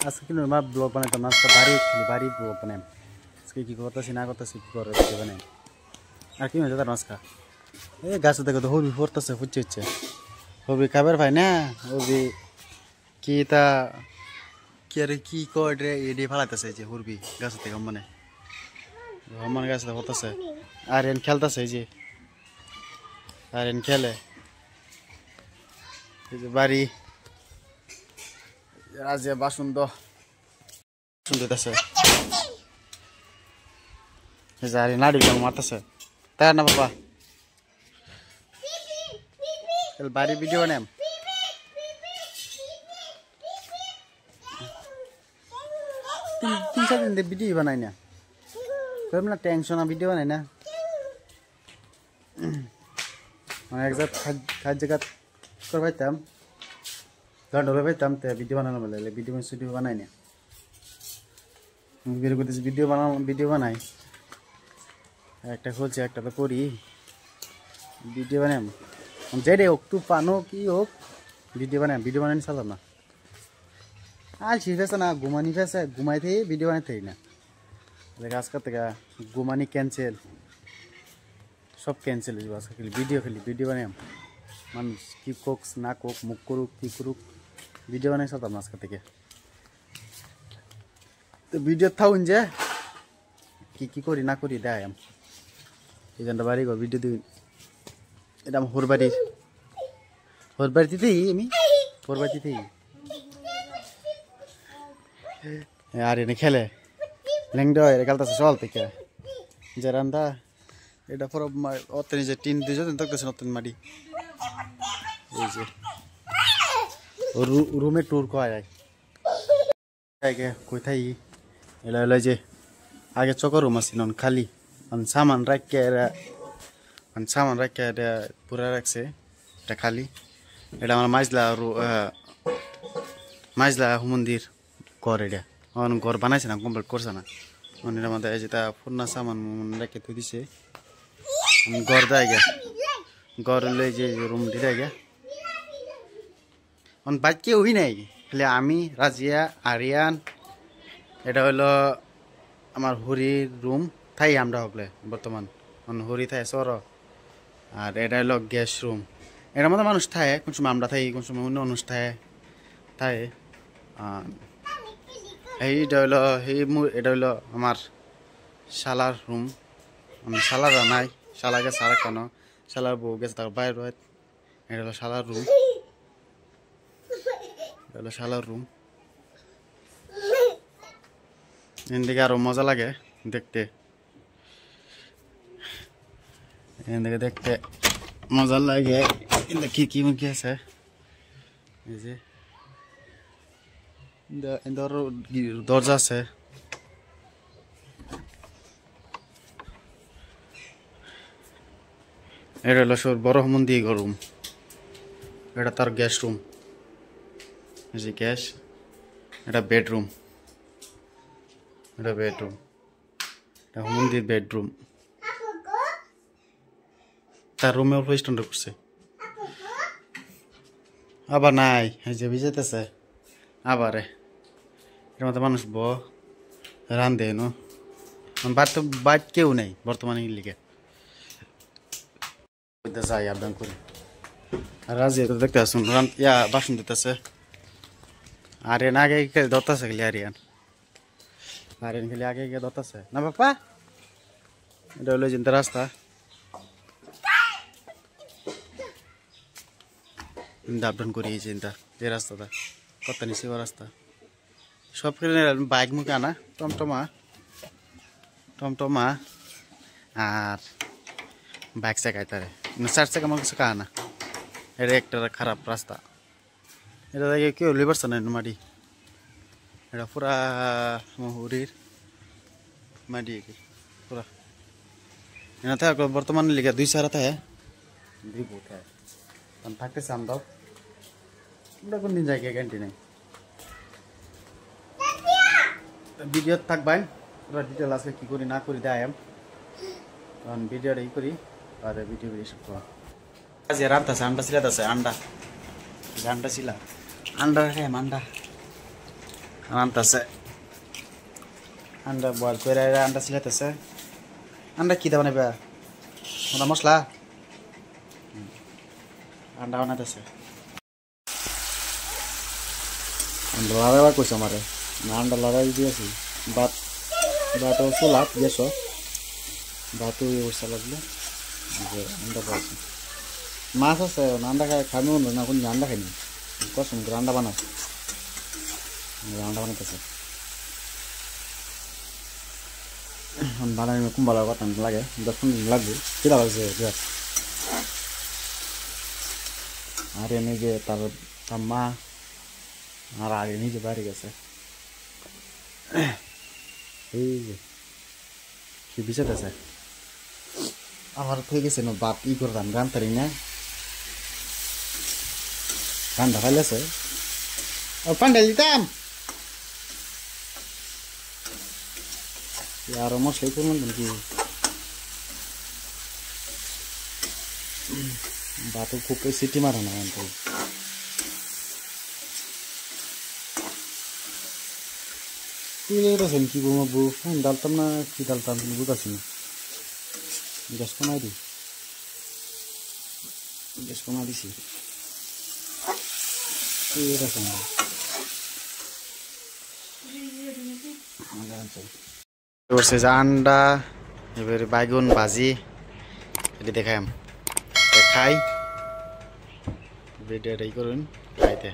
আজকে কিন্তু আমার ব্লগ বানাইতাম না, আজকে বাড়ি ব্লগ বানাই। আজকে কী করতেছি না করতেছি কী করে বানাই। আর কি হয়েছে তার মাছকা এই গাছে দেখো তো হবি পড়তেছে ফুটছে হচ্ছে হবি খাবার ভাই না হবি কি তা কি আর কি করে এডি ফালাইতেছে যে হরবি গাছ থেকে মানে আমার গাছ পড়তেছে আর এন খেলতেছে এই যে আর এন খেলে এই যে বাড়ি রাজে বাসুন্দ শুনতেছে এই যে আর নাড়ি মারতেছে তাই না বাবা বাড়ি ভিডিও বানাম তিন চার দিন ভিডিও বানাই না না টেনশন ভিডিও বানাই না এক জায়গা করে পাইতাম গান ধরে পাইতাম তো ভিডিও বানানো বলে ভিডিও বানাই না বের করতেছি ভিডিও বানাই একটা খুলছি একটা তো করি ভিডিও বানাম যেটাই হোক তুফান হোক কি হোক ভিডিও বানাই চালাম না আর ফেসে না ঘুমানি ফেসে ঘুমাইতে ভিডিও বানাইতে না আজকের থেকে ঘুমানি ক্যান্সেল সব ক্যান্সেল হয়ে যাবে আজকে ভিডিও বানাম মানুষ কি কোক না কোক মুখ করুক কি করুক ভিডিও বানাই চালাম না আজকে থেকে তো ভিডিও থাকুন যে কি করি না করি দেয় এই জন্য বাড়ি গো ভিডিও দিই এটা আমার হরবাড়িতেই আমি হরবাড়িতেই আর এনে খেলে লেংডা এটা খেলতেছে সকাল থেকে যে রান্দা এটা পর অতনি যে টিন দিয়ে যেতেন থাকতেছে নতুন মাটি এই যে রুমে ট্যুর করা যায় কোথায় এলা এলা যে আগে চকর রুম আছে নন খালি সামান রাখিয়া এটা পুরা রাখছে এটা খালি এটা আমার মাইজলা মন্দির ঘর এটা ঘর বানাইছে না কমপ্লিট করছে না মন্দির আমাদের এই যেটা পুরনা সামান রেখে তো দিছে ঘর দেয় গে ঘর লই যে রুমটি দেয় গে বাইক কেউই নাই খালি আমি রাজিয়া আরিয়ান এটা হলো আমার হরির রুম থাই আমরা হবলে বর্তমান হরি থাই সর আর এটা হলো গ্যাস রুম এটার মধ্যে মানুষ থাকে কোন সময় আমরা থাই কোন সময় অন্য মানুষ থাকে এইটা হইলো আমার শালার রুম শালারা নাই শালা গেছে আর কেন শালার বউ গেছে তার বাইরে এটা হলো শালার রুম এদিকে আরো মজা লাগে দেখতে দেখতে মজা লাগে কি মুখি আছে এই যে দরজা আছে এটা হলো বড় মন্দির রুম এটা তার গ্যাস রুম এই যে গ্যাস এটা বেডরুম এটা মন্দির বেডরুম তার রুমে অল্প স্ট্যান্ডার্ড করছে আবার নাই এই যে ভিজেতেছে আবারে এর মধ্যে মানুষ রান্ধে নো বাদ কেউ নেই বর্তমানে লিগে যাই আবদান করি আর রাজি তো দেখতে আসুন বাসন দিতেছে আরিয়ান আগে ধরতেছে খালি আরিয়ান খালি আগে ধরতেছে না বাপা এটা হলো চিন্তা রাস্তা আপডাউন করি এই চিন্তা যে রাস্তাটা কত নিচে রাস্তা সব বাইক মুখে আনা টমটমা আর বাইক চাকায় তারে চার চাকা আমার কাছে আনা এটা একটা খারাপ রাস্তা এটা দেখে কেউ লিবার না মাটি এটা পুরা হরির মাটি পুরা এনে থাকে বর্তমানে লিখে 2 সারা থাকে 2 ভোট হয় থাকতেছে আমরাও আমরা কোন দিন যাই গ্যারান্টি নেই ভিডিও থাকবেন পুরো ডিটেল আজকে কি করি না করি দেয় তখন ভিডিওটা ই করি আর ভিডিও সব করা আজ রান্তাছে আন্ডা ছিলাতেছে আন্ডা ছিলা আন্ডা আনতেছে আন্ডা বয়েল করে আন্ডা ছিলাইতেছে আন্ডা কি দেওয়া নেবে ওটা মশলা আন্ডা বানাইতেছে আন্ডা লড়াইবার কইছে আমারে না আন্ডা লড়াই দিয়েছি ভাত ভাত চুলা গ্যাস ভাতও উঠছে লাগলে আন্ডা বলছে মাছ আছে আন্ডা খাবি না কোন আন্ডা খাইনি কসম আন্ডা বানাও আন্ডা বানাইতেছে বানাই কুম্বালার কথা লাগে 10-15 দিন লাগবে কিরা লাগছে আর এনে যে তার মা আর আগে নিজে বাড়ি গেছে এই যে কি বিষয় আছে আমার থেকে গেছে না বাপ ই করতাম গান তারি না গানটা ফাইলেছে পান্ডা দিতাম আর মশলাই করলাম কি বাতো খুব সিটি মারে না অন্ত তুই কি ঘুমাবো ফোন ডালতাম না কি ডালতাম বুঝাচ্ছি না গ্যাস কমাই দি গ্যাস কমাই দিছি এরকম করছে যে আন্ডা এবারে বাইগুন ভাজি এটি দেখাম খাই ভিডিওটাই করুন খাইতে